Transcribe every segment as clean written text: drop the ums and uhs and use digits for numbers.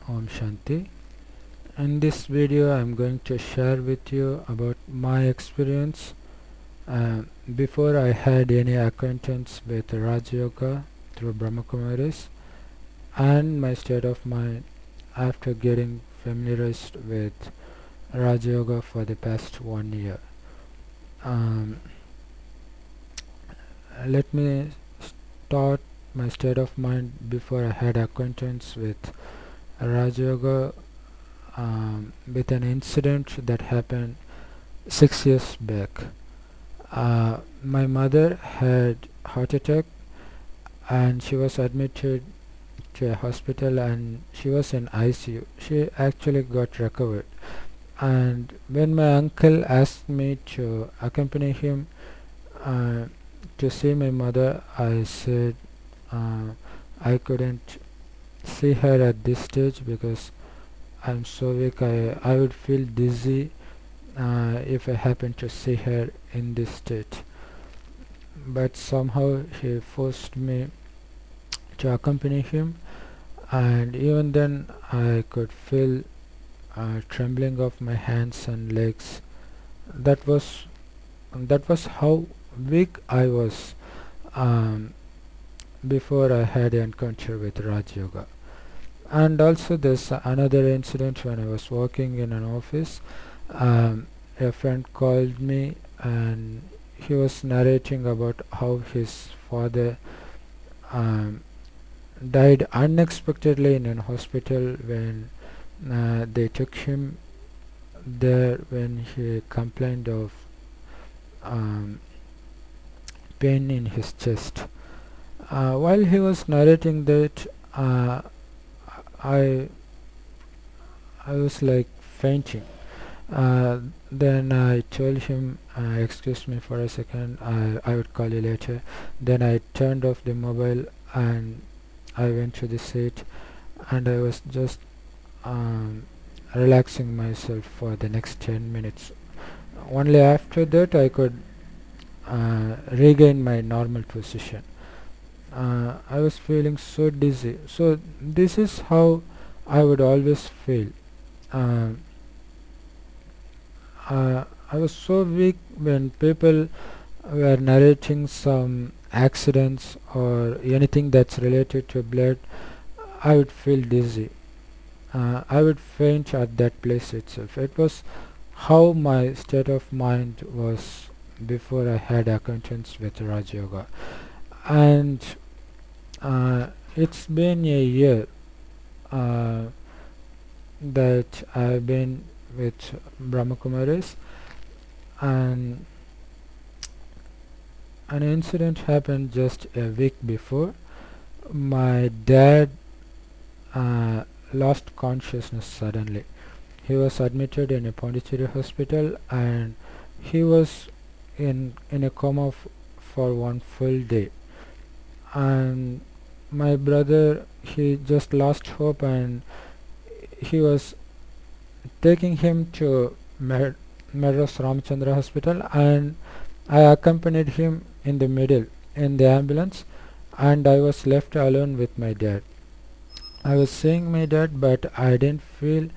Om Shanti. In this video I'm going to share with you about my experience before I had any acquaintance with Rajayoga through Brahmakumaris, and my state of mind after getting familiarized with Rajayoga for the past 1 year. Um, Let me start my state of mind before I had acquaintance with Rajayoga with an incident that happened 6 years back. My mother had heart attack and she was admitted to a hospital and she was in ICU. She actually got recovered. And when my uncle asked me to accompany him uh, to see my mother, I said uh, I couldn't see her at this stage because I'm so weak. I would feel dizzy if I happen to see her in this state. But somehow he forced me to accompany him, and even then I could feel trembling of my hands and legs. That was that was how weak I was um, before I had an encounter with Raj Yoga. And also there's another incident when I was working in an office. A friend called me and he was narrating about how his father um, died unexpectedly in a hospital when they took him there when he complained of um, pain in his chest. While he was narrating that, I I was like fainting. Then I told him, excuse me for a second, I would call you later. Then I turned off the mobile and I went to the seat and I was just um, relaxing myself for the next 10 minutes. Only after that I could regain my normal position. I was feeling so dizzy. So this is how I would always feel. Uh, I was so weak when people were narrating some accidents or anything that's related to blood. I would feel dizzy. I would faint at that place itself. It was how my state of mind was before I had acquaintance with Raj Yoga. And it's been a year uh, that I've been with Brahmakumaris, and an incident happened just a week before. My dad uh, lost consciousness suddenly. He was admitted in a Pondicherry hospital and he was in a coma for one full day. And my brother, he just lost hope and he was taking him to Madras Ramchandra Hospital, and I accompanied him in the middle in the ambulance, and I was left alone with my dad. I was seeing my dad, but I didn't feel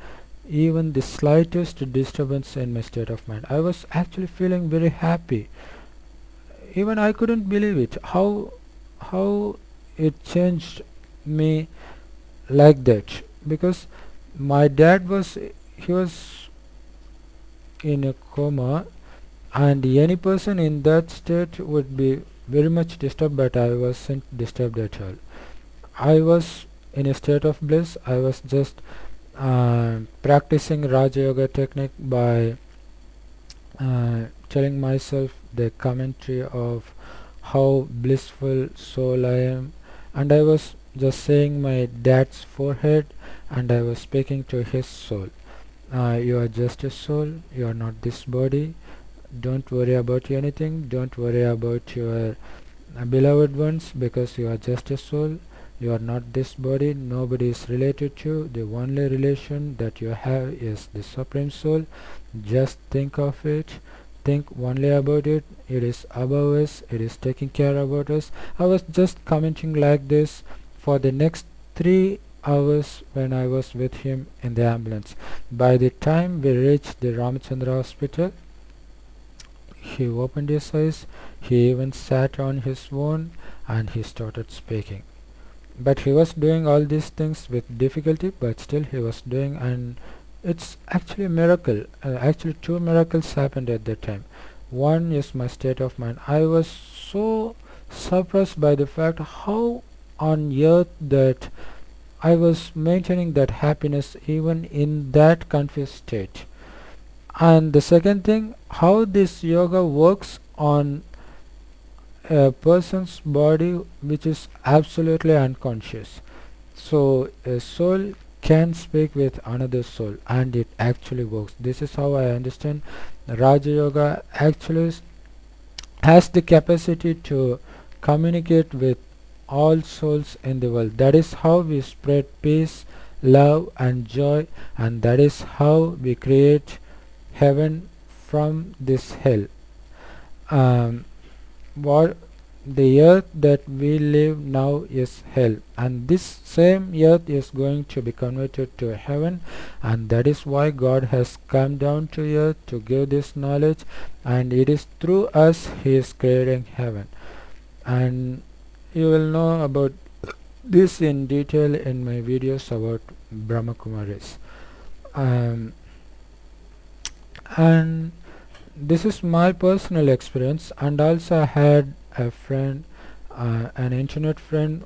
even the slightest disturbance in my state of mind. I was actually feeling very happy. Even I couldn't believe it. How it changed me like that, because my dad was he was in a coma, and any person in that state would be very much disturbed, but I wasn't disturbed at all. I was in a state of bliss. I was just practicing Raja Yoga technique by telling myself the commentary of how blissful soul I am, and I was just saying my dad's forehead and I was speaking to his soul. You are just a soul, you are not this body. Don't worry about anything, don't worry about your beloved ones, because you are just a soul. You are not this body, nobody is related to you. The only relation that you have is the Supreme Soul. Just think of it, think only about it. It is above us, it is taking care about us. I was just commenting like this for the next 3 hours when I was with him in the ambulance. By the time we reached the Ramachandra hospital, he opened his eyes, he even sat on his own, and he started speaking. But he was doing all these things with difficulty, but still he was doing, and it's actually a miracle. Actually, two miracles happened at that time. One is my state of mind. I was so surprised by the fact how on earth that I was maintaining that happiness even in that confused state. And the second thing, how this yoga works on a person's body which is absolutely unconscious. So a soul can speak with another soul, and it actually works. This is how I understand Raja Yoga actually has the capacity to communicate with all souls in the world. That is how we spread peace, love, and joy, and that is how we create heaven from this hell. Um, what the earth that we live now is hell, and this same earth is going to be converted to heaven, and that is why God has come down to earth to give this knowledge, and it is through us he is creating heaven. And you will know about this in detail in my videos about Brahma Kumaris. um, and this is my personal experience, and also I had a friend, an internet friend,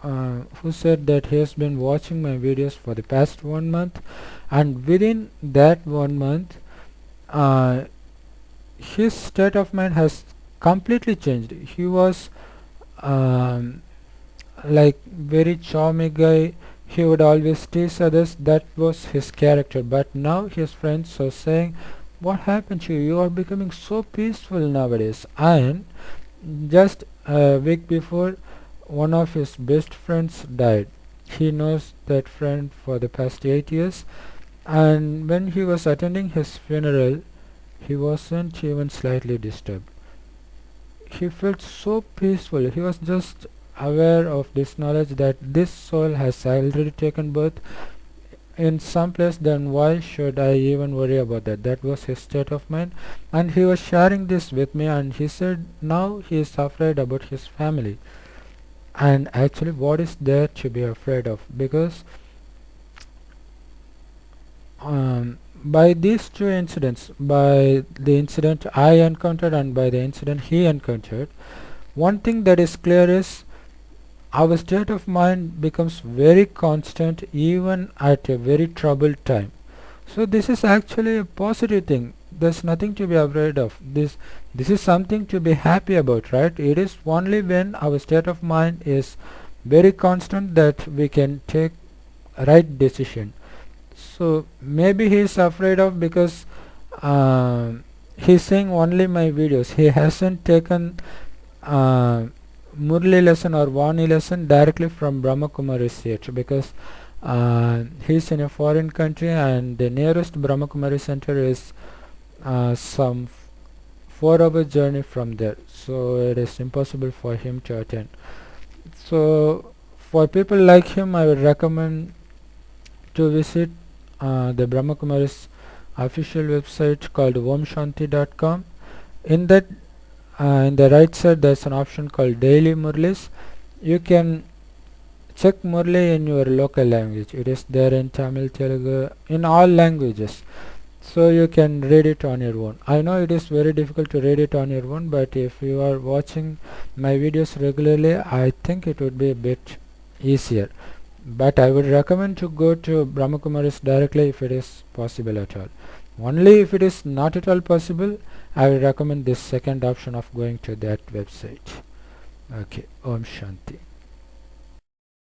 who said that he has been watching my videos for the past 1 month, and within that 1 month uh, his state of mind has completely changed. He was um, like very charming guy. He would always tease others. That was his character. But now his friends are saying, "What happened to you? You are becoming so peaceful nowadays." And just a week before, one of his best friends died. He knows that friend for the past 8 years, and when he was attending his funeral, he wasn't even slightly disturbed. He felt so peaceful. He was just aware of this knowledge that this soul has already taken birth in some place, then why should I even worry about that? That was his state of mind, and he was sharing this with me, and he said now he is afraid about his family. And actually, what is there to be afraid of? Because by these two incidents, by the incident I encountered and by the incident he encountered, one thing that is clear is our state of mind becomes very constant even at a very troubled time. So this is actually a positive thing. There's nothing to be afraid of. This is something to be happy about, right? It is only when our state of mind is very constant that we can take right decision. So maybe he is afraid of because he's seeing only my videos. He hasn't taken uh, Murli lesson or Vani lesson directly from Brahma Kumari's yet, because he's in a foreign country and the nearest Brahma Kumari center is some 4 hour journey from there, so it is impossible for him to attend. So for people like him, I would recommend to visit the Brahma Kumari's official website called omshanti.com. In that in the right side there's an option called daily murlis. You can check murli in your local language. It is there in Tamil, Telugu, in all languages, so you can read it on your own. I know it is very difficult to read it on your own, but if you are watching my videos regularly, I think it would be a bit easier. But I would recommend to go to Brahma Kumaris directly if it is possible at all. Only if it is not at all possible, I will recommend this second option of going to that website. Okay, Om Shanti.